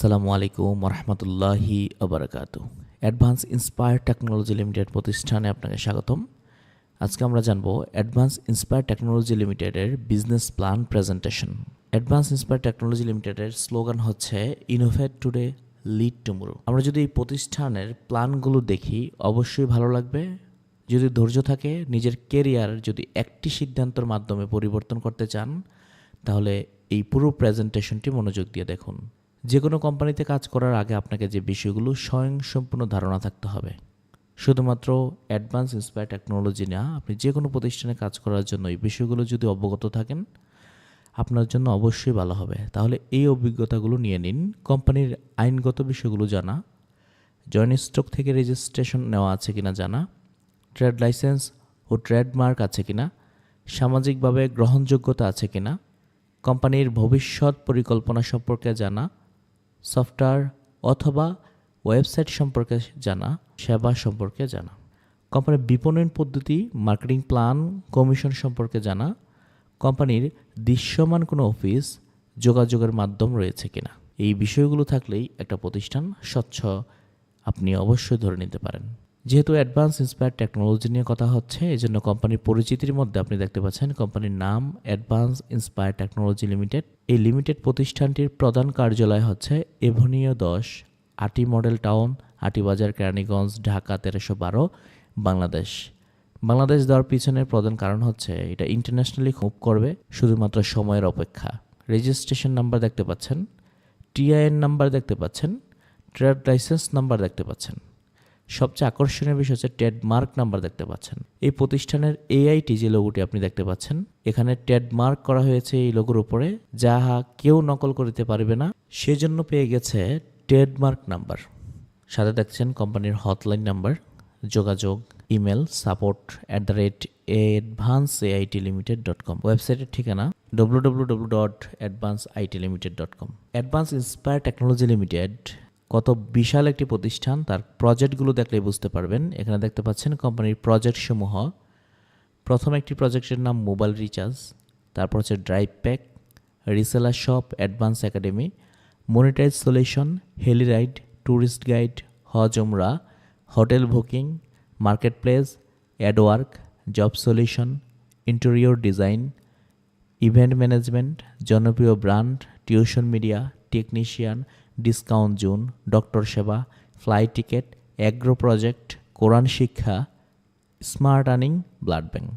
আসসালামু আলাইকুম রহমতুল্লাহি আবরাকাতু। অ্যাডভান্স ইন্সপায়ার টেকনোলজি লিমিটেড প্রতিষ্ঠানে আপনাকে স্বাগতম। আজকে আমরা জানবো অ্যাডভান্স ইন্সপায়ার টেকনোলজি লিমিটেডের business plan presentation. Advance inspire technology লিমিটেডের স্লোগান হচ্ছে ইনোভেট টুডে লিড টুমরো। আমরা যদি এই প্রতিষ্ঠানের প্ল্যানগুলো দেখি অবশ্যই ভালো লাগবে। যদি ধৈর্য থাকে, নিজের কেরিয়ার যদি একটি সিদ্ধান্তের মাধ্যমে পরিবর্তন করতে চান, তাহলে এই পুরো প্রেজেন্টেশনটি মনোযোগ দিয়ে দেখুন। যে কোনো কোম্পানিতে কাজ করার আগে আপনাকে যে বিষয়গুলো স্বয়ংসম্পূর্ণ ধারণা থাকতে হবে। শুধুমাত্র অ্যাডভান্স ইন্সপায়ার টেকনোলজি না, আপনি যে কোনো প্রতিষ্ঠানে কাজ করার জন্য এই বিষয়গুলো যদি অবগত থাকেন, আপনার জন্য অবশ্যই ভালো হবে। তাহলে এই অভিজ্ঞতাগুলো নিয়ে নিন। কোম্পানির আইনগত বিষয়গুলো জানা, জয়েন্ট স্টক থেকে রেজিস্ট্রেশন নেওয়া আছে কিনা জানা, ট্রেড লাইসেন্স ও ট্রেডমার্ক আছে কিনা, সামাজিকভাবে গ্রহণযোগ্যতা আছে কিনা, কোম্পানির ভবিষ্যৎ পরিকল্পনা সম্পর্কে জানা, সফটওয়্যার অথবা ওয়েবসাইট সম্পর্কে জানা, সেবা সম্পর্কে জানা, কোম্পানির বিপণন পদ্ধতি, মার্কেটিং প্ল্যান, কমিশন সম্পর্কে জানা, কোম্পানির দৃশ্যমান কোনো অফিস, যোগাযোগের মাধ্যম রয়েছে কিনা। এই বিষয়গুলো থাকলেই একটা প্রতিষ্ঠান স্বচ্ছ আপনি অবশ্যই ধরে নিতে পারেন। যেহেতু অ্যাডভান্স ইন্সপায়ার টেকনোলজি নিয়ে কথা হচ্ছে, এই জন্য কোম্পানির পরিচিতির মধ্যে আপনি দেখতে পাচ্ছেন কোম্পানির নাম অ্যাডভান্স ইন্সপায়ার টেকনোলজি লিমিটেড। এই লিমিটেড প্রতিষ্ঠানটির প্রধান কার্যালয় হচ্ছে এভিনিউ 10, আটি মডেল টাউন, আটিবাজার, কেরানীগঞ্জ, ঢাকা 1312, বাংলাদেশ। বাংলাদেশ দেওয়ার পিছনের প্রধান কারণ হচ্ছে এটা ইন্টারন্যাশনালি মুভ করবে, শুধুমাত্র সময়ের অপেক্ষা। রেজিস্ট্রেশন নাম্বার দেখতে পাচ্ছেন, টিআইএন নাম্বার দেখতে পাচ্ছেন, ট্রেড লাইসেন্স নাম্বার দেখতে পাচ্ছেন। সবচেয়ে আকর্ষণীয় বিষয় হচ্ছে ট্রেডমার্ক নাম্বার দেখতে পাচ্ছেন। এই প্রতিষ্ঠানের এআইটি যে লোগোটি আপনি দেখতে পাচ্ছেন, এখানে ট্রেডমার্ক করা হয়েছে এই লোগোর উপরে, যাহা কেউ নকল করতে পারবে না, সেজন্য পেয়ে গেছে ট্রেডমার্ক নাম্বার। সাথে দেখছেন কোম্পানির হটলাইন নাম্বার, যোগাযোগ, ইমেল support@advanceaitlimited.com, ওয়েবসাইটের ঠিকানা www.advanceaitlimited.com। Advance inspire technology limited কত বিশাল একটি প্রতিষ্ঠান, তার প্রজেক্টগুলো দেখলেই বুঝতে পারবেন। এখানে দেখতে পাচ্ছেন কোম্পানির প্রজেক্ট সমূহ। প্রথম একটি প্রজেক্টের নাম মোবাইল রিচার্জ, তারপর হচ্ছে drive pack, reseller shop, advance academy, monetize solution, heli ride, tourist guide, Hajj Umrah, hotel booking, market place, adword, job solution, interior design, event management, জনপ্রিয় brand, tuition media, technician, discount zone, doctor সেবা, flight ticket, agro project, Quran শিক্ষা, smart earning, blood bank.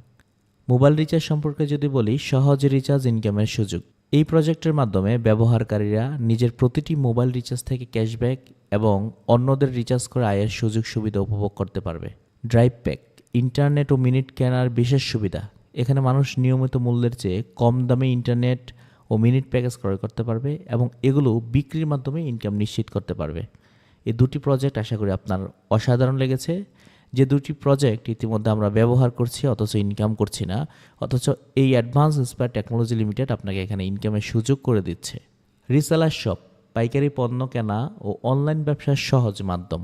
Mobile recharge সম্পর্কে যদি বলি, সহজ recharge ইনকামের সুযোগ। এই প্রজেক্টের মাধ্যমে ব্যবহারকারীরা নিজের প্রতিটি মোবাইল রিচার্জ থেকে ক্যাশব্যাক এবং অন্যদের রিচার্জ করে আয়ের সুযোগ সুবিধা উপভোগ করতে পারবে। ড্রাইভ প্যাক, ইন্টারনেট ও মিনিট কেনার বিশেষ সুবিধা। এখানে মানুষ নিয়মিত মূল্যের চেয়ে কম দামে ইন্টারনেট ও মিনিট প্যাকেজ ক্রয় করতে পারবে এবং এগুলো বিক্রির মাধ্যমে ইনকাম নিশ্চিত করতে পারবে। এই দুটি প্রজেক্ট আশা করি আপনার অসাধারণ লেগেছে। যে দুটি প্রজেক্ট ইতিমধ্যে আমরা ব্যবহার করছি অথচ ইনকাম করছি না, অথচ এই অ্যাডভান্স ইন্সপায়ার টেকনোলজি লিমিটেড আপনাকে এখানে ইনকামের সুযোগ করে দিচ্ছে। রিসেলার শপ, পাইকারি পণ্য কেনা ও অনলাইন ব্যবসার সহজ মাধ্যম।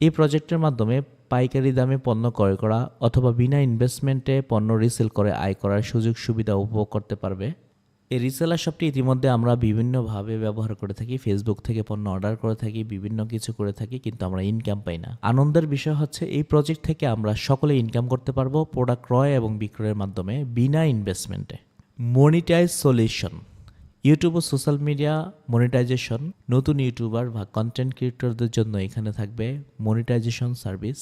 এই প্রজেক্টের মাধ্যমে পাইকারি দামে পণ্য ক্রয় করা অথবা বিনা ইনভেস্টমেন্টে পণ্য রিসেল করে আয় করার সুযোগ সুবিধা উপভোগ করতে পারবে। এই রিসেলার শপটি ইতিমধ্যে আমরা বিভিন্নভাবে ব্যবহার করে থাকি, ফেসবুক থেকে পণ্য অর্ডার করে থাকি, বিভিন্ন কিছু করে থাকি, কিন্তু আমরা ইনকাম পাই না। আনন্দের বিষয় হচ্ছে এই প্রজেক্ট থেকে আমরা সকলে ইনকাম করতে পারবো প্রোডাক্ট ক্রয় এবং বিক্রয়ের মাধ্যমে বিনা ইনভেস্টমেন্টে। মনিটাইজ সলিউশন, ইউটিউব ও সোশ্যাল মিডিয়া মনিটাইজেশন। নতুন ইউটিউবার বা কন্টেন্ট ক্রিয়েটরদের জন্য এখানে থাকবে monetization service,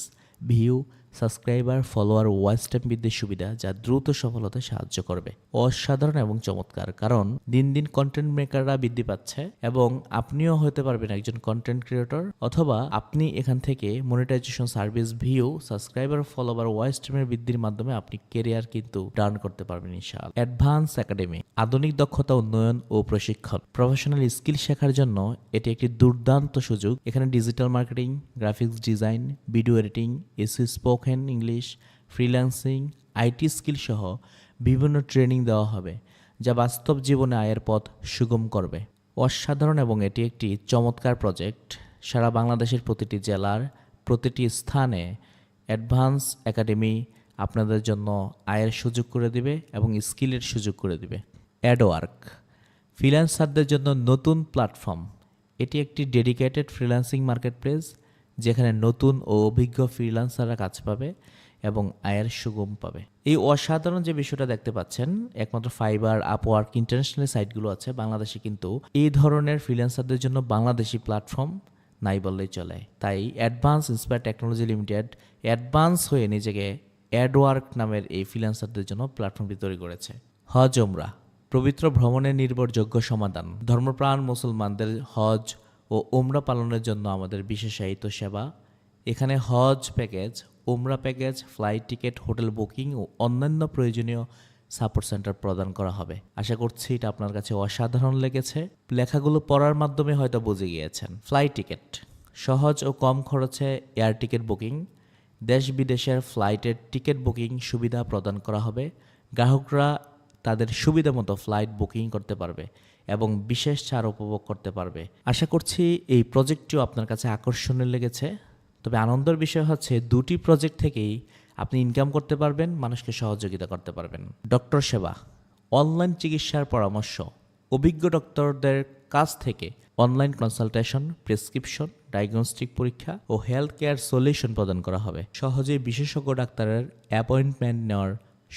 view, subscriber, follower, watch time বৃদ্ধির সুবিধা, যা দ্রুত সফলতায় সাহায্য করবে। অসাধারণ এবং চমৎকার, কারণ দিন দিন কন্টেন্ট মেকাররা বৃদ্ধি পাচ্ছে এবং আপনিও হতে পারবেন একজন কন্টেন্ট ক্রিয়েটর, অথবা আপনি এখান থেকে monetization service, view, subscriber, follower, watch টাইমের বৃদ্ধির মাধ্যমে আপনি কেরিয়ার কিন্তু টার্ন করতে পারবেন ইনশাআল্লাহ। অ্যাডভান্স একাডেমি, আধুনিক দক্ষতা উন্নয়ন ও প্রশিক্ষণ। প্রফেশনাল স্কিল শেখার জন্য এটি একটি দুর্দান্ত সুযোগ। এখানে digital marketing, graphics design, video editing, SEO, spoken English, freelancing, IT skill সহ বিভিন্ন ট্রেনিং দেওয়া হবে, যা বাস্তব জীবনে আয়ের পথ সুগম করবে। অসাধারণ এবং এটি একটি চমৎকার প্রজেক্ট। সারা বাংলাদেশের প্রতিটি জেলার প্রতিটি স্থানে অ্যাডভান্স একাডেমি আপনাদের জন্য আয়ের সুযোগ করে দিবে এবং স্কিলের সুযোগ করে দিবে। অ্যাডওয়ার্ক, ফ্রিল্যান্সারদের জন্য নতুন প্ল্যাটফর্ম। এটি একটি ডেডিকেটেড ফ্রিল্যান্সিং মার্কেটপ্লেস যেখানে নতুন ও অভিজ্ঞ ফ্রিল্যান্সাররা কাজ পাবে এবং আয়ের সুগম পাবে। এই অসাধারণ যে বিষয়টা দেখতে পাচ্ছেন, একমাত্র ফাইবার, আপওয়ার্ক, ইন্টারন্যাশনাল সাইটগুলো আছে, বাংলাদেশে কিন্তু এই ধরনের ফ্রিল্যান্সারদের জন্য বাংলাদেশি প্ল্যাটফর্ম নাই বললেই চলে। তাই advance inspire technology limited advance হয়ে নিজেকে অ্যাডওয়ার্ক নামের এই ফ্রিল্যান্সারদের জন্য প্ল্যাটফর্মটি তৈরি করেছে। হজ ওমরা পবিত্র ভ্রমণের নির্ভরযোগ্য সমাধান। ধর্মপ্রাণ মুসলমানদের হজ ও ওমরা পালনের জন্য আমাদের বিশেষায়িত সেবা। এখানে Hajj package, Umrah package, flight ticket, hotel booking ও অন্যান্য প্রয়োজনীয় সাপোর্ট সেন্টার প্রদান করা হবে। আশা করছি এটা আপনার কাছে অসাধারণ লেগেছে। লেখাগুলো পড়ার মাধ্যমে হয়তো বুঝে গিয়েছেন। ফ্লাইট টিকিট, সহজ ও কম খরচে এয়ার টিকিট বুকিং, দেশ বিদেশের ফ্লাইটের টিকিট বুকিং সুবিধা প্রদান করা হবে। গ্রাহকরা তাদের সুবিধা মতো ফ্লাইট বুকিং করতে পারবে এবং বিশেষ ছাড় উপভোগ করতে পারবে। আশা করছি এই প্রজেক্টটিও আপনার কাছে আকর্ষণীয় লেগেছে। তবে আনন্দের বিষয় হচ্ছে দুটি প্রজেক্ট থেকেই আপনি ইনকাম করতে পারবেন, মানুষকে সহযোগিতা করতে পারবেন। ডক্টর সেবা, অনলাইন চিকিৎসার পরামর্শ, অভিজ্ঞ ডক্টরদের কাছ থেকে অনলাইন কনসালটেশন, প্রেসক্রিপশন, ডায়াগনস্টিক পরীক্ষা ও হেলথ কেয়ার সলিউশন প্রদান করা হবে। সহজেই বিশেষজ্ঞ ডাক্তারের অ্যাপয়েন্টমেন্ট নেওয়ার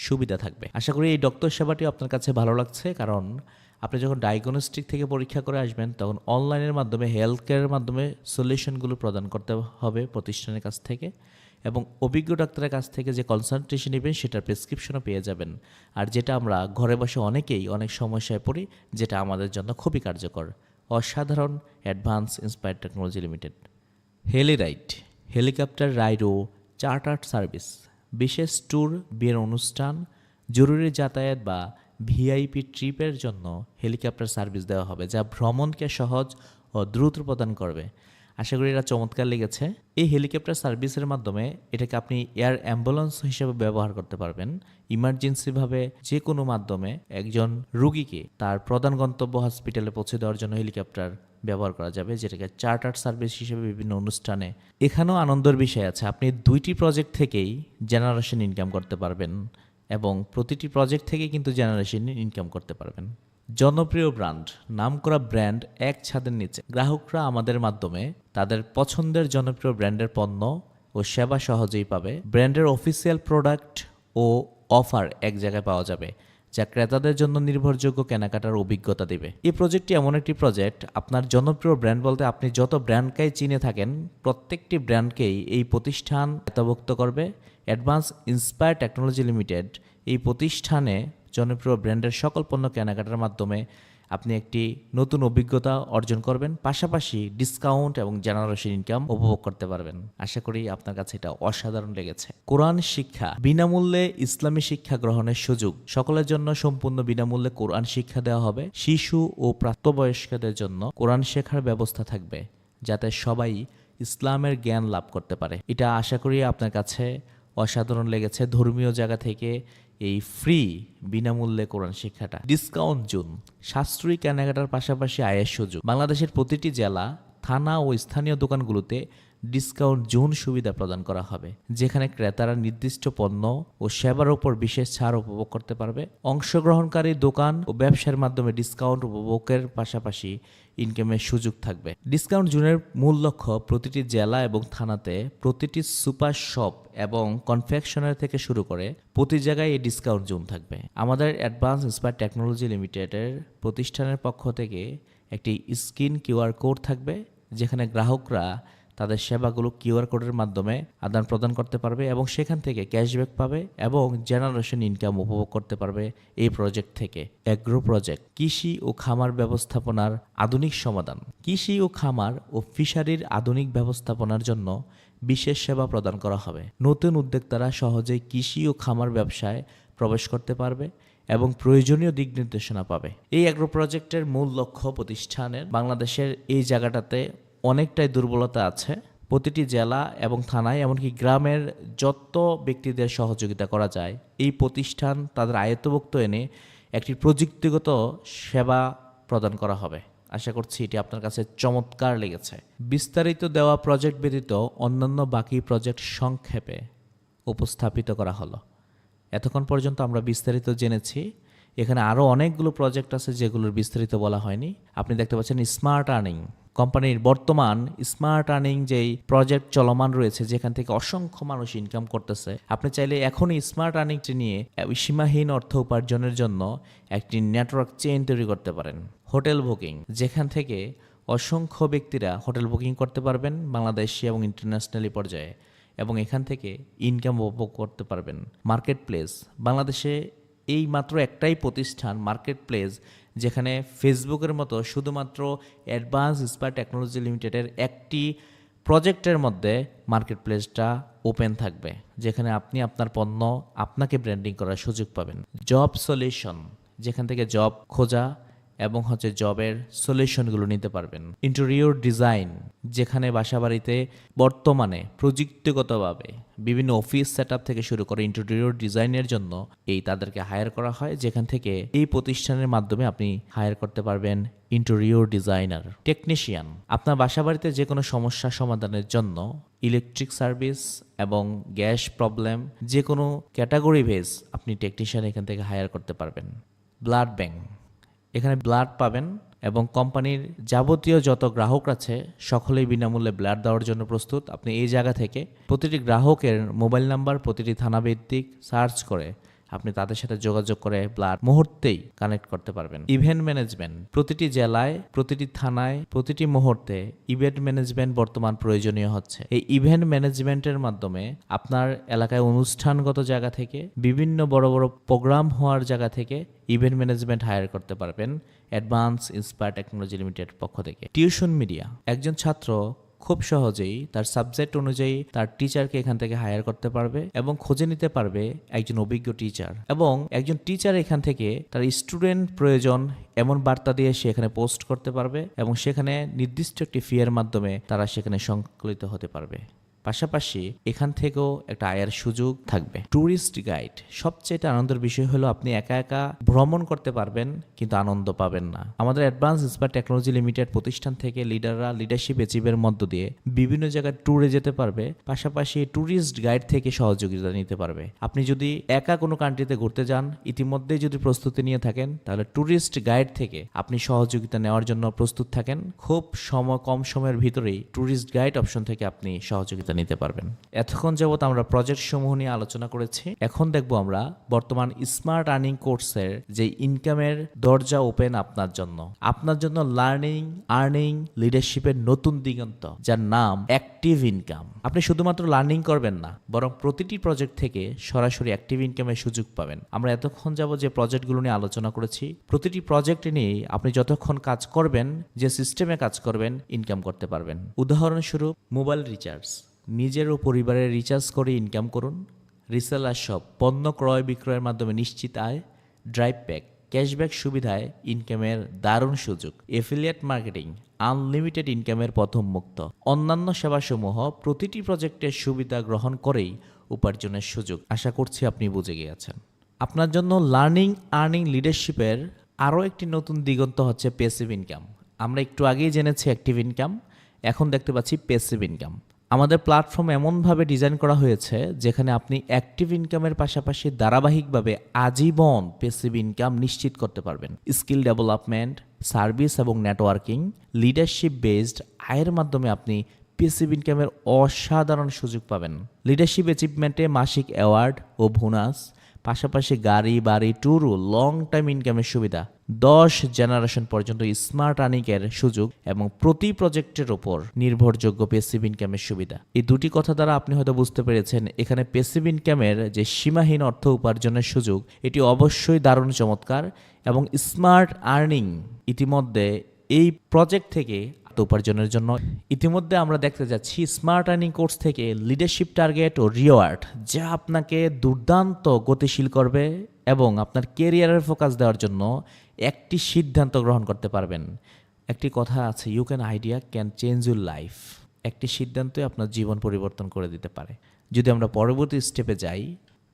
সুবিধা থাকবে। আশা করি এই ডক্টর সেবাটি আপনার কাছে ভালো লাগছে, কারণ আপনি যখন ডায়াগনস্টিক থেকে পরীক্ষা করে আসবেন তখন অনলাইনের মাধ্যমে হেলথ কেয়ারের মাধ্যমে সলিউশনগুলো প্রদান করতে হবে প্রতিষ্ঠানের কাছ থেকে, এবং অভিজ্ঞ ডাক্তারের কাছ থেকে যে কনসালটেশন নেবেন সেটার প্রেসক্রিপশনও পেয়ে যাবেন। আর যেটা আমরা ঘরে বসে অনেকেই অনেক সমস্যায় পড়ি, যেটা আমাদের জন্য খুবই কার্যকর। অসাধারণ advance inspire technology limited. Heli ride, helicopter ride ও চার্টার্ড সার্ভিস, বিশেষ ট্যুর, বিয়ের অনুষ্ঠান, জরুরি যাতায়াত বা ভিআইপি ট্রিপের জন্য হেলিকপ্টার সার্ভিস দেওয়া হবে, যা ভ্রমণকে সহজ ও দ্রুত প্রদান করবে। আশা করি এটা চমৎকার লেগেছে। এই হেলিকপ্টার সার্ভিসের মাধ্যমে এটাকে আপনি এয়ার অ্যাম্বুলেন্স হিসেবে ব্যবহার করতে পারবেন। ইমার্জেন্সিভাবে যে কোনো মাধ্যমে একজন রুগীকে তার প্রধান গন্তব্য হসপিটালে পৌঁছে দেওয়ার জন্য হেলিকপ্টার ব্যবহার করা যাবে, যেটাকে চার্টার্ড সার্ভিস হিসেবে বিভিন্ন অনুষ্ঠানে। এখানেও আনন্দের বিষয় আছে, আপনি দুইটি প্রজেক্ট থেকেই জেনারেশন ইনকাম করতে পারবেন এবং প্রতিটি প্রজেক্ট থেকে কিন্তু জেনারেশন ইনকাম করতে পারবেন। জনপ্রিয় ব্র্যান্ড, নামকরা ব্র্যান্ড এক ছাদের নিচে। গ্রাহকরা আমাদের মাধ্যমে তাদের পছন্দের জনপ্রিয় ব্র্যান্ডের পণ্য ও সেবা সহজেই পাবে। ব্র্যান্ডের অফিসিয়াল প্রোডাক্ট ও অফার এক জায়গায় পাওয়া যাবে, যা ক্রেতাদের জন্য নির্ভরযোগ্য কেনাকাটার অভিজ্ঞতা দেবে। এই প্রজেক্টটি এমন একটি প্রজেক্ট, আপনার জনপ্রিয় ব্র্যান্ড বলতে আপনি যত ব্র্যান্ডকেই চিনে থাকেন প্রত্যেকটি ব্র্যান্ডকেই এই প্রতিষ্ঠান আওতাভুক্ত করবে। অ্যাডভান্স ইন্সপায়ার টেকনোলজি লিমিটেড এই প্রতিষ্ঠানে জনপ্রিয় ব্র্যান্ডের সকল পণ্য কেনাকাটার মাধ্যমে আপনি একটি নতুন অভিজ্ঞতা অর্জন করবেন, পাশাপাশি ডিসকাউন্ট এবং জেনারেশন ইনকাম উপভোগ করতে পারবেন। আশা করি আপনার কাছে এটা অসাধারণ লেগেছে। কোরআন শিক্ষা, বিনামূল্যে ইসলামী শিক্ষা গ্রহণের সুযোগ। সকলের জন্য সম্পূর্ণ বিনামূল্যে কোরআন শিক্ষা দেওয়া হবে। শিশু ও প্রাপ্তবয়স্কদের জন্য কোরআন শেখার ব্যবস্থা থাকবে, যাতে সবাই ইসলামের জ্ঞান লাভ করতে পারে। এটা আশা করি আপনার কাছে অসাধারণ লেগেছে। ধর্মীয় জায়গা থেকে এই ফ্রি বিনামূল্যে কোরআন শিক্ষাটা। ডিসকাউন্ট জোন, সাশ্রয়ী কেনাকাটার পাশাপাশি আয়ের সুযোগ। বাংলাদেশের প্রতিটি জেলা, থানা ও স্থানীয় দোকানগুলোতে ডিসকাউন্ট জোন সুবিধা প্রদান করা হবে, যেখানে ক্রেতারা নির্দিষ্ট পণ্য ও সেবার উপর বিশেষ ছাড় উপভোগ করতে পারবে। অংশগ্রহণকারী দোকান ও ব্যবসার মাধ্যমে ডিসকাউন্ট উপভোগের পাশাপাশি ইনকামের সুযোগ থাকবে। ডিসকাউন্ট জোনের মূল লক্ষ্য প্রতিটি জেলা এবং থানাতে প্রতিটি সুপার শপ এবং কনফেকশনারি থেকে শুরু করে প্রতি জায়গায় এই ডিসকাউন্ট জোন থাকবে। আমাদের অ্যাডভান্স ইন্সপায়ার টেকনোলজি লিমিটেডের প্রতিষ্ঠানের পক্ষ থেকে একটি স্ক্রিন কিউআর কোড থাকবে, যেখানে গ্রাহকরা তাদের সেবাগুলো কিউআর কোডের মাধ্যমে আদান প্রদান করতে পারবে এবং সেখান থেকে ক্যাশব্যাক পাবে এবং জেনারেশন ইনকাম উপভোগ করতে পারবে এই প্রজেক্ট থেকে। এগ্রো প্রজেক্ট, কৃষি ও খামার ব্যবস্থাপনার আধুনিক সমাধান। কৃষি ও খামার ও ফিশারির আধুনিক ব্যবস্থাপনার জন্য বিশেষ সেবা প্রদান করা হবে। নতুন উদ্যোক্তারা সহজেই কৃষি ও খামার ব্যবসায় প্রবেশ করতে পারবে এবং প্রয়োজনীয় দিক নির্দেশনা পাবে। এই এগ্রো প্রজেক্টের মূল লক্ষ্য প্রতিষ্ঠানের বাংলাদেশের এই জায়গাটাতে অনেকটাই দুর্বলতা আছে। প্রতিটি জেলা এবং থানায় এমনকি গ্রামের যত ব্যক্তিদের সহযোগিতা করা যায় এই প্রতিষ্ঠান তাদের আয়ত্তভুক্ত এনে একটি প্রযুক্তিগত সেবা প্রদান করা হবে। আশা করছি এটি আপনার কাছে চমৎকার লেগেছে। বিস্তারিত দেওয়া প্রজেক্ট ব্যতীত অন্যান্য বাকি প্রজেক্ট সংক্ষেপে উপস্থাপিত করা হলো। এতক্ষণ পর্যন্ত আমরা বিস্তারিত জেনেছি। এখানে আরও অনেকগুলো প্রজেক্ট আছে যেগুলোর বিস্তারিত বলা হয়নি। আপনি দেখতে পাচ্ছেন স্মার্ট আর্নিং, কোম্পানির বর্তমান স্মার্ট আর্নিং যেই প্রজেক্ট চলমান রয়েছে, যেখান থেকে অসংখ্য মানুষ ইনকাম করতেছে, আপনি চাইলে এখনই স্মার্ট আর্নিংটি নিয়ে সীমাহীন অর্থ উপার্জনের জন্য একটি নেটওয়ার্ক চেইন তৈরি করতে পারেন। হোটেল বুকিং, যেখান থেকে অসংখ্য ব্যক্তিরা হোটেল বুকিং করতে পারবেন বাংলাদেশি এবং ইন্টারন্যাশনালি পর্যায়ে, এবং এখান থেকে ইনকাম উপভোগ করতে পারবেন। মার্কেট প্লেস, বাংলাদেশে এই মাত্র একটাই প্রতিষ্ঠান মার্কেট প্লেস, যেখানে ফেসবুকের মতো শুধুমাত্র অ্যাডভান্স স্পার টেকনোলজি লিমিটেডের একটি প্রজেক্টের মধ্যে মার্কেট প্লেসটা ওপেন থাকবে, যেখানে আপনি আপনার পণ্য আপনাকে ব্র্যান্ডিং করার সুযোগ পাবেন। জব সলিউশন, যেখান থেকে জব খোঁজা এবং জবের সলিউশনগুলো নিতে পারবেন। ইন্টেরিয়র ডিজাইন, যেখানে বাসাবাড়িতে বর্তমানে প্রযুক্তিগতভাবে বিভিন্ন অফিস সেটআপ থেকে শুরু করে ইন্টেরিয়র ডিজাইনের জন্য তাদেরকে হায়ার করা হয়, যেখান থেকে এই প্রতিষ্ঠানের মাধ্যমে আপনি হায়ার করতে পারবেন ইন্টেরিয়র ডিজাইনার। টেকনিশিয়ান, আপনার বাসাবাড়িতে যে কোনো সমস্যা সমাধানের জন্য ইলেকট্রিক সার্ভিস এবং গ্যাস প্রবলেম যে কোনো ক্যাটাগরি বেস আপনি টেকনিশিয়ান এখান থেকে হায়ার করতে পারবেন। ব্লাড ব্যাংক, এখানে ব্লাড পাবেন এবং কোম্পানির যাবতীয় যত গ্রাহক আছে সকলেই বিনামূল্যে ব্লাড দেওয়ার জন্য প্রস্তুত। আপনি এই জায়গা থেকে প্রতিটি গ্রাহকের মোবাইল নাম্বার প্রতিটি থানাভিত্তিক সার্চ করে আপনি তাদের সাথে যোগাযোগ করে ব্লাড মুহূর্তেই কানেক্ট করতে পারবেন। ইভেন্ট ম্যানেজমেন্ট, প্রতিটি জেলায় প্রতিটি থানায় প্রতিটি মুহূর্তে ইভেন্ট ম্যানেজমেন্ট বর্তমান প্রয়োজনীয় হচ্ছে। এই ইভেন্ট ম্যানেজমেন্টের মাধ্যমে আপনার এলাকায় অনুষ্ঠানগত জায়গা থেকে বিভিন্ন বড় বড় প্রোগ্রাম হওয়ার জায়গা থেকে ইভেন্ট ম্যানেজমেন্ট হায়ার করতে পারবেন অ্যাডভান্স ইন্সপায়ার টেকনোলজি লিমিটেড পক্ষ থেকে। টিউশন মিডিয়া, একজন ছাত্র খুব সহজেই তার সাবজেক্ট অনুযায়ী তার টিচারকে এখান থেকে হায়ার করতে পারবে এবং খুঁজে নিতে পারবে একজন অভিজ্ঞ টিচার, এবং একজন টিচার এখান থেকে তার স্টুডেন্ট প্রয়োজন এমন বার্তা দিয়ে সে এখানে পোস্ট করতে পারবে এবং সেখানে নির্দিষ্ট একটি ফিয়ের মাধ্যমে তারা সেখানে সংকলিত হতে পারবে। পাশাপাশি এখান থেকেও একটা আয়ের সুযোগ থাকবে। ট্যুরিস্ট গাইড, সবচেয়ে আনন্দের বিষয় হলো আপনি একা একা ভ্রমণ করতে পারবেন কিন্তু আনন্দ পাবেন না। আমাদের অ্যাডভান্স ইন্সপায়ার টেকনোলজি লিমিটেড প্রতিষ্ঠান থেকে লিডাররা লিডারশিপ অ্যাচিভের মধ্য দিয়ে বিভিন্ন জায়গায় ট্যুরে যেতে পারবে, পাশাপাশি ট্যুরিস্ট গাইড থেকে সহযোগিতা নিতে পারবে। আপনি যদি একা কোনো কান্ট্রিতে ঘুরতে যান, ইতিমধ্যেই যদি প্রস্তুতি নিয়ে থাকেন, তাহলে ট্যুরিস্ট গাইড থেকে আপনি সহযোগিতা নেওয়ার জন্য প্রস্তুত থাকেন। খুব কম সময়ের ভিতরেই ট্যুরিস্ট গাইড অপশন থেকে আপনি সহযোগিতা নিতে পারবেন। এতক্ষণ যাবত আমরা প্রজেক্ট সমূহ নিয়ে আলোচনা করেছি। এখন দেখব আমরা বর্তমান স্মার্ট আর্নিং কোর্সের যে ইনকামের দরজা ওপেন আপনার জন্য লার্নিং আর্নিং লিডারশিপের নতুন দিগন্ত, যার নাম অ্যাক্টিভ ইনকাম। আপনি শুধুমাত্র লার্নিং করবেন না, বরং প্রতিটি প্রজেক্ট থেকে সরাসরি অ্যাক্টিভ ইনকামের সুযোগ পাবেন। আমরা এতক্ষণ যাবত যে প্রজেক্টগুলো নিয়ে আলোচনা করেছি, প্রতিটি প্রজেক্ট নিয়ে আপনি যতক্ষণ কাজ করবেন, যে সিস্টেমে কাজ করবেন, ইনকাম করতে পারবেন। উদাহরণস্বরূপ মোবাইল রিচার্জ, নিজের ও পরিবারের রিচার্জ করে ইনকাম করুন। রিসেলার শপ, পণ্য ক্রয় বিক্রয়ের মাধ্যমে নিশ্চিত আয়। ড্রাইভ প্যাক, ক্যাশব্যাক সুবিধায় ইনকামের দারুণ সুযোগ। এফিলিয়েট মার্কেটিং, আনলিমিটেড ইনকামের প্রথম মুক্ত। অন্যান্য সেবাসমূহ প্রতিটি প্রজেক্টের সুবিধা গ্রহণ করেই উপার্জনের সুযোগ। আশা করছি আপনি বুঝে গিয়েছেন। আপনার জন্য লার্নিং আর্নিং লিডারশিপের আরও একটি নতুন দিগন্ত হচ্ছে প্যাসিভ ইনকাম। আমরা একটু আগেই জেনেছি অ্যাক্টিভ ইনকাম, এখন দেখতে পাচ্ছি প্যাসিভ ইনকাম। আমাদের প্ল্যাটফর্ম এমনভাবে ডিজাইন করা হয়েছে যেখানে আপনি অ্যাক্টিভ ইনকামের পাশাপাশি ধারাবাহিকভাবে আজীবন প্যাসিভ ইনকাম নিশ্চিত করতে পারবেন। স্কিল ডেভেলপমেন্ট, সার্ভিস এবং নেটওয়ার্কিং, লিডারশিপ বেসড আয়ের মাধ্যমে আপনি প্যাসিভ ইনকামের অসাধারণ সুযোগ পাবেন। লিডারশিপ অ্যাচিভমেন্টে মাসিক অ্যাওয়ার্ড ও বোনাস, পাশাপাশি গাড়ি বাড়ি ট্যুর ও লং টাইম ইনকামের সুবিধা, 10 জেনারেশন পর্যন্ত স্মার্ট আর্নিংয়ের সুযোগ এবং প্রতি প্রজেক্টের ওপর নির্ভরযোগ্য প্যাসিভ ইনকামের সুবিধা। এই দুটি কথা দ্বারা আপনি হয়তো বুঝতে পেরেছেন এখানে প্যাসিভ ইনকামের যে সীমাহীন অর্থ উপার্জনের সুযোগ, এটি অবশ্যই দারুণ চমৎকার। এবং স্মার্ট আর্নিং ইতিমধ্যে এই প্রজেক্ট থেকে উপার্জনের জন্য ইতিমধ্যে আমরা দেখতে যাচ্ছি স্মার্ট আর্নিং কোর্স থেকে লিডারশিপ টার্গেট ও রিওয়ার্ড, যা আপনাকে দুর্দান্ত গতিশীল করবে এবং আপনার ক্যারিয়ারের ফোকাস দেওয়ার জন্য একটি সিদ্ধান্ত গ্রহণ করতে পারবেন। একটি কথা আছে, you can idea can change your life. একটি সিদ্ধান্তই আপনার জীবন পরিবর্তন করে দিতে পারে। যদি আমরা পরবর্তী স্টেপে যাই,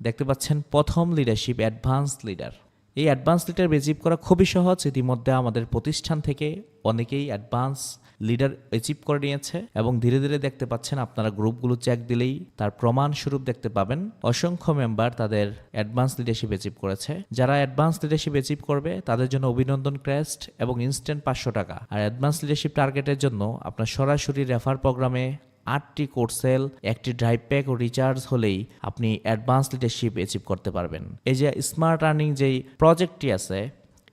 দেখতে পাচ্ছেন প্রথম লিডারশিপ অ্যাডভান্স লিডার। এই অ্যাডভান্স লিডার অ্যাচিভ করা খুবই সহজ। ইতিমধ্যে আমাদের প্রতিষ্ঠান থেকে অনেকেই অ্যাডভান্স লিডার অ্যাচিভ করে নিয়েছে এবং ধীরে ধীরে দেখতে পাচ্ছেন আপনারা গ্রুপগুলো চেক দিলেই তার প্রমাণস্বরূপ দেখতে পাবেন অসংখ্য মেম্বার তাদের অ্যাডভান্স লিডারশিপ অ্যাচিভ করেছে। যারা অ্যাডভান্স লিডারশিপ অ্যাচিভ করবে তাদের জন্য অভিনন্দন ক্রেস্ট এবং ইনস্ট্যান্ট 500 টাকা। আর অ্যাডভান্স লিডারশিপ টার্গেটের জন্য আপনার সরাসরি রেফার প্রোগ্রামে 8টি কোর্স সেল, একটি ড্রাইভ প্যাক ও রিচার্জ হলেই আপনি অ্যাডভান্স লিডারশিপ অ্যাচিভ করতে পারবেন। এই যে স্মার্ট আর্নিং যেই প্রজেক্টটি আছে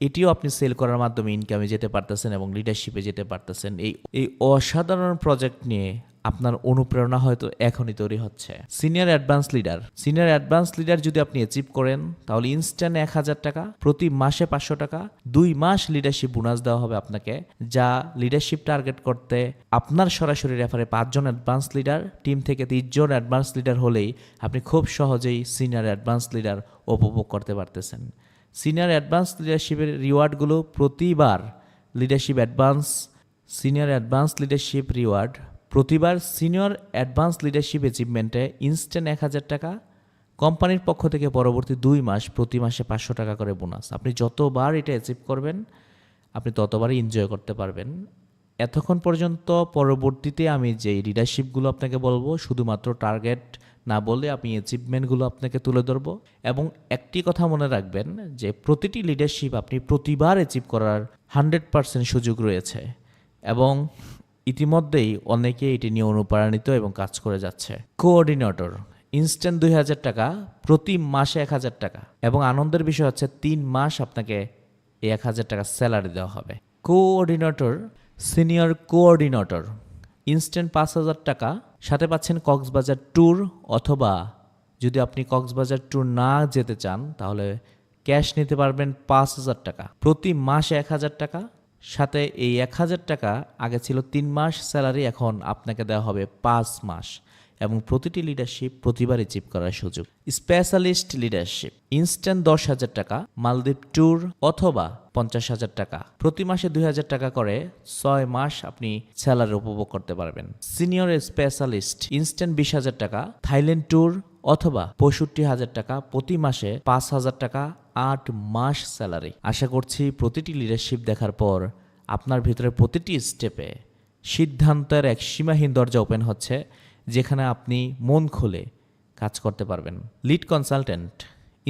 এটিও আপনি সেল করার মাধ্যমে ইনকামে যেতে পারতেছেন এবং লিডারশিপে যেতে পারতেছেন। এই অসাধারণ প্রজেক্ট নিয়ে আপনার অনুপ্রেরণা হয়তো এখনই তৈরি হচ্ছে। সিনিয়র অ্যাডভান্স লিডার যদি আপনি অ্যাচিভ করেন তাহলে ইনস্ট্যান্ট 1000 টাকা, প্রতি মাসে 500 টাকা, 2 মাস লিডারশিপ বোনাস দেওয়া হবে আপনাকে, যা লিডারশিপ টার্গেট করতে আপনার সরাসরি রেফারে 5 জন অ্যাডভান্স লিডার, টিম থেকে 30 জন অ্যাডভান্স লিডার হলেই আপনি খুব সহজেই সিনিয়র অ্যাডভান্স লিডার উপভোগ করতে পারতেছেন। সিনিয়র অ্যাডভান্স লিডারশিপের রিওয়ার্ডগুলো প্রতিবার সিনিয়র অ্যাডভান্স লিডারশিপ রিওয়ার্ড প্রতিবার সিনিয়র অ্যাডভান্স লিডারশিপ অ্যাচিভমেন্টে ইনস্ট্যান্ট 1000 টাকা, কোম্পানির পক্ষ থেকে পরবর্তী 2 মাস প্রতি মাসে 500 টাকা করে বোনাস। আপনি যতবার এটা অ্যাচিভ করবেন আপনি ততবারই এনজয় করতে পারবেন। এতক্ষণ পর্যন্ত পরবর্তীতে আমি যে লিডারশিপগুলো আপনাকে বলবো শুধুমাত্র টার্গেট না বলে আমি অ্যাচিভমেন্টগুলো আপনাকে তুলে ধরবো। এবং একটি কথা মনে রাখবেন যে প্রতিটি লিডারশিপ আপনি প্রতিবার অ্যাচিভ করার 100% সুযোগ রয়েছে এবং ইতিমধ্যেই অনেকে এটি নিয়ে অনুপ্রাণিত এবং কাজ করে যাচ্ছে। কোঅর্ডিনেটর ইনস্ট্যান্ট 2000 টাকা, প্রতি মাসে 1000 টাকা এবং আনন্দের বিষয় হচ্ছে 3 মাস আপনাকে এই 1000 টাকা স্যালারি দেওয়া হবে। সিনিয়র কোঅর্ডিনেটর ইনস্ট্যান্ট 5000 টাকা, সাথে পাচ্ছেন কক্সবাজার ট্যুর, অথবা যদি আপনি কক্সবাজার ট্যুর না যেতে চান তাহলে ক্যাশ নিতে পারবেন 5000 টাকা, প্রতি মাসে 1000 টাকা, সাথে এই 1000 টাকা আগে ছিল 3 মাস স্যালারি, এখন আপনাকে দেওয়া হবে 5 মাস এবং প্রতিটি লিডারশিপ প্রতিবার অ্যাচিভ করার সুযোগ। স্পেশালিস্ট লিডারশিপ ইনস্ট্যান্ট 10,000 টাকা, মালদ্বীপ ট্যুর অথবা 50,000 টাকা, প্রতি মাসে 2000 টাকা করে 6 মাস আপনি স্যালারি উপভোগ করতে পারবেন। সিনিয়র স্পেশালিস্ট ইনস্ট্যান্ট 20,000 টাকা, থাইল্যান্ড ট্যুর অথবা 65,000 টাকা, প্রতি মাসে 5,000 টাকা, 8 মাস স্যালারি। আশা করছি প্রতিটি লিডারশিপ দেখার পর আপনার ভিতরে প্রতিটি স্টেপে সিদ্ধান্তের এক সীমাহীন দরজা ওপেন হচ্ছে, যেখানে আপনি মন খুলে কাজ করতে পারবেন। লিড কনসালটেন্ট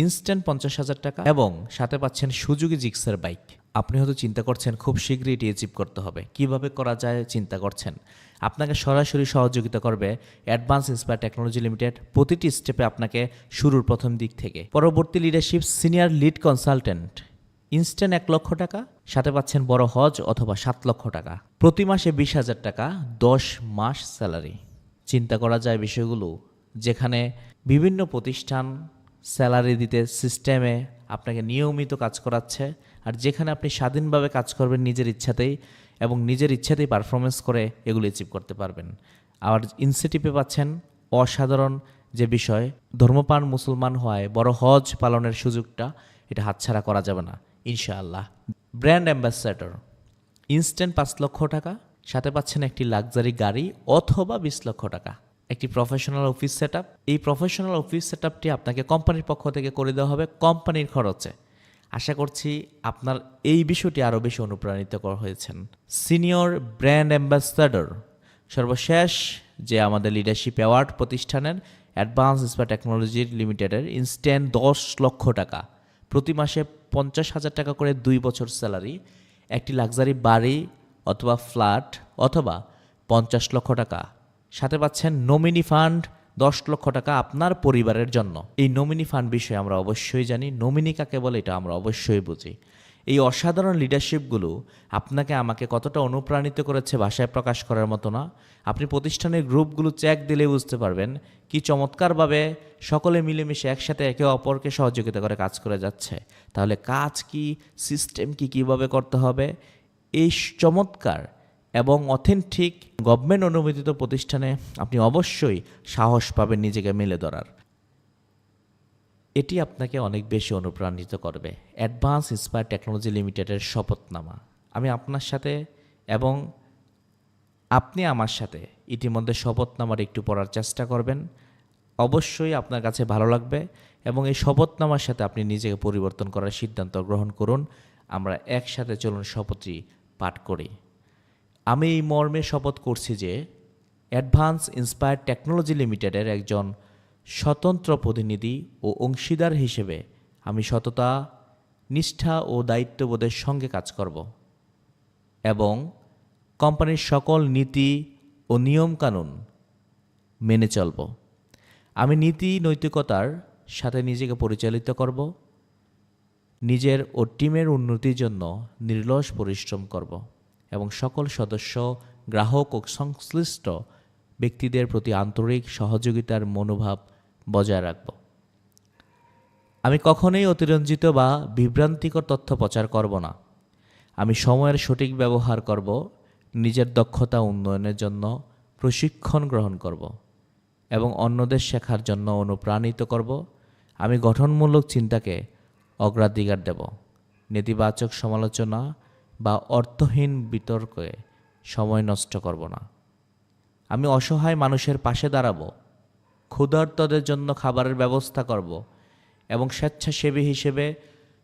ইনস্ট্যান্ট 50,000 টাকা এবং সাথে পাচ্ছেন সুজুকি জিক্সার বাইক। আপনি হয়তো চিন্তা করছেন খুব শীঘ্রই এটি অ্যাচিভ করতে হবে, কিভাবে করা যায় চিন্তা করছেন। আপনাকে সরাসরি সহযোগিতা করবে অ্যাডভান্স ইন্সপায়ার টেকনোলজি লিমিটেড প্রতিটি স্টেপে আপনাকে শুরুর প্রথম দিক থেকে। পরবর্তী leadership senior lead consultant instant 1 লক্ষ টাকা, সাথে পাচ্ছেন বড় হজ অথবা 7 লক্ষ টাকা, প্রতি মাসে 20,000 টাকা, 10 মাস স্যালারি। চিন্তা করা যায় বিষয়গুলো, যেখানে বিভিন্ন প্রতিষ্ঠান স্যালারি দিতে সিস্টেমে আপনাকে নিয়মিত কাজ করাচ্ছে, আর যেখানে আপনি স্বাধীনভাবে কাজ করবেন নিজের ইচ্ছাতেই এবং নিজের ইচ্ছাতেই পারফরমেন্স করে এগুলো অ্যাচিভ করতে পারবেন। আবার ইনসেন্টিভে পাচ্ছেন অসাধারণ যে বিষয়, ধর্মপ্রাণ মুসলমান হওয়ায় বড় হজ পালনের সুযোগটা এটা হাতছাড়া করা যাবে না ইনশাআল্লাহ। ব্র্যান্ড অ্যাম্বাসেডর ইনস্ট্যান্ট 5 লক্ষ টাকা, সাথে পাচ্ছেন একটি লাক্সারি গাড়ি অথবা 20 লক্ষ টাকা, একটি প্রফেশনাল অফিস সেটআপ। এই প্রফেশনাল অফিস সেটআপটি আপনাকে কোম্পানির পক্ষ থেকে করে দেওয়া হবে কোম্পানির খরচে। আশা করছি আপনার এই বিষয়টি আরও বেশি অনুপ্রাণিত হয়েছেন। সিনিয়র ব্র্যান্ড অ্যাম্বাসেডর সর্বশেষ যে আমাদের লিডারশিপ অ্যাওয়ার্ড প্রতিষ্ঠানের অ্যাডভান্স ইন্সপায়ার টেকনোলজি লিমিটেডের ইনস্ট্যান্ট 10 লক্ষ টাকা, প্রতি মাসে 50,000 টাকা করে 2 বছর স্যালারি, একটি লাক্সারি বাড়ি অথবা ফ্ল্যাট অথবা 50 লক্ষ টাকা, সাথে পাচ্ছেন নমিনি ফান্ড 10 লক্ষ টাকা আপনার পরিবারের জন্য। এই নমিনি ফান্ড বিষয়ে আমরা অবশ্যই জানি, নমিনি কাকে বলে এটা আমরা অবশ্যই বুঝি। এই অসাধারণ লিডারশিপগুলো আপনাকে আমাকে কতটা অনুপ্রাণিত করেছে ভাষায় প্রকাশ করার মতো না। আপনি প্রতিষ্ঠানের গ্রুপগুলো চেক দিলে বুঝতে পারবেন কি চমৎকারভাবে সকলে মিলেমিশে একসাথে একে অপরকে সহযোগিতা করে কাজ করে যাচ্ছে। তাহলে কাজ কি, সিস্টেম কি, কীভাবে করতে হবে, এই চমৎকার এবং অথেন্টিক গভর্নমেন্ট অনুমোদিত প্রতিষ্ঠানে আপনি অবশ্যই সাহস পাবেন নিজেকে মেলে ধরার। এটি আপনাকে অনেক বেশি অনুপ্রাণিত করবে। অ্যাডভান্স ইন্সপায়ার টেকনোলজি লিমিটেডের শপথনামা আমি আপনার সাথে এবং আপনি আমার সাথে ইতিমধ্যে শপথনামার একটু পড়ার চেষ্টা করবেন, অবশ্যই আপনার কাছে ভালো লাগবে এবং এই শপথনামার সাথে আপনি নিজেকে পরিবর্তন করার সিদ্ধান্ত গ্রহণ করুন। আমরা একসাথে চলুন শপথটি পাঠ করি। আমি এই মর্মে শপথ করছি যে অ্যাডভান্স ইন্সপায়ার টেকনোলজি লিমিটেডের একজন স্বতন্ত্র প্রতিনিধি ও অংশীদার হিসেবে আমি সততা, নিষ্ঠা ও দায়িত্ববোধের সঙ্গে কাজ করব এবং কোম্পানির সকল নীতি ও নিয়মকানুন মেনে চলব। আমি নীতি নৈতিকতার সাথে নিজেকে পরিচালিত করব, নিজের ও টিমের উন্নতির জন্য নির্লস পরিশ্রম করব এবং সকল সদস্য, গ্রাহক ও সংশ্লিষ্ট ব্যক্তিদের প্রতি আন্তরিক সহযোগিতার মনোভাব বজায় রাখব। আমি কখনোই অতিরঞ্জিত বা বিভ্রান্তিকর তথ্য প্রচার করব না। আমি সময়ের সঠিক ব্যবহার করব, নিজের দক্ষতা উন্নয়নের জন্য প্রশিক্ষণ গ্রহণ করব এবং অন্যদের শেখার জন্য অনুপ্রাণিত করব। আমি গঠনমূলক চিন্তাকে অগ্রাধিকার দেব, নেতিবাচক সমালোচনা বা অর্থহীন বিতর্কে সময় নষ্ট করব না। আমি অসহায় মানুষের পাশে দাঁড়াবো, ক্ষুধার্তদের জন্য খাবারের ব্যবস্থা করব এবং স্বেচ্ছাসেবী হিসেবে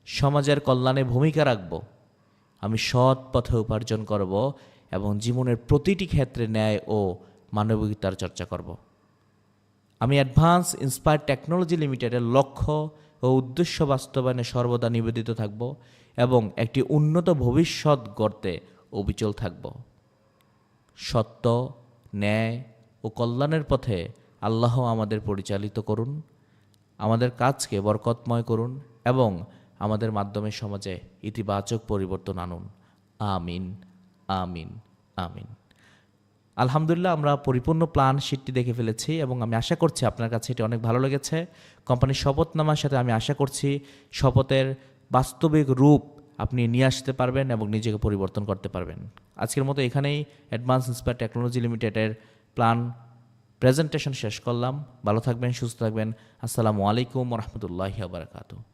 সমাজের কল্যাণে ভূমিকা রাখব। আমি সৎ পথে উপার্জন করব এবং জীবনের প্রতিটি ক্ষেত্রে ন্যায় ও মানবিকতার চর্চা করব। আমি অ্যাডভান্স ইন্সপায়ার টেকনোলজি লিমিটেডের লক্ষ্য ও উদ্দেশ্য বাস্তবায়নে সর্বদা নিবেদিত থাকব এবং একটি উন্নত ভবিষ্যৎ গড়তে অবিচল থাকব। সত্য, ন্যায় ও কল্যাণের পথে আল্লাহ আমাদের পরিচালিত করুন, আমাদের কাজকে বরকতময় করুন এবং আমাদের মাধ্যমে সমাজে ইতিবাচক পরিবর্তন আনুন। আমিন, আমিন, আমিন। আলহামদুলিল্লাহ, আমরা পরিপূর্ণ প্ল্যান শিটটি দেখে ফেলেছি এবং আমি আশা করছি আপনার কাছে এটি অনেক ভালো লেগেছে। কোম্পানির শপথনামার সাথে আমি আশা করছি শপথের বাস্তবিক রূপ আপনি নিয়ে আসতে পারবেন এবং নিজেকে পরিবর্তন করতে পারবেন। আজকের মতো এখানেই অ্যাডভান্স ইন্সপায়ার টেকনোলজি লিমিটেডের প্ল্যান প্রেজেন্টেশন শেষ করলাম। ভালো থাকবেন, সুস্থ থাকবেন। আসসালামু আলাইকুম ওয়া রাহমাতুল্লাহি ওয়া বারাকাতুহু।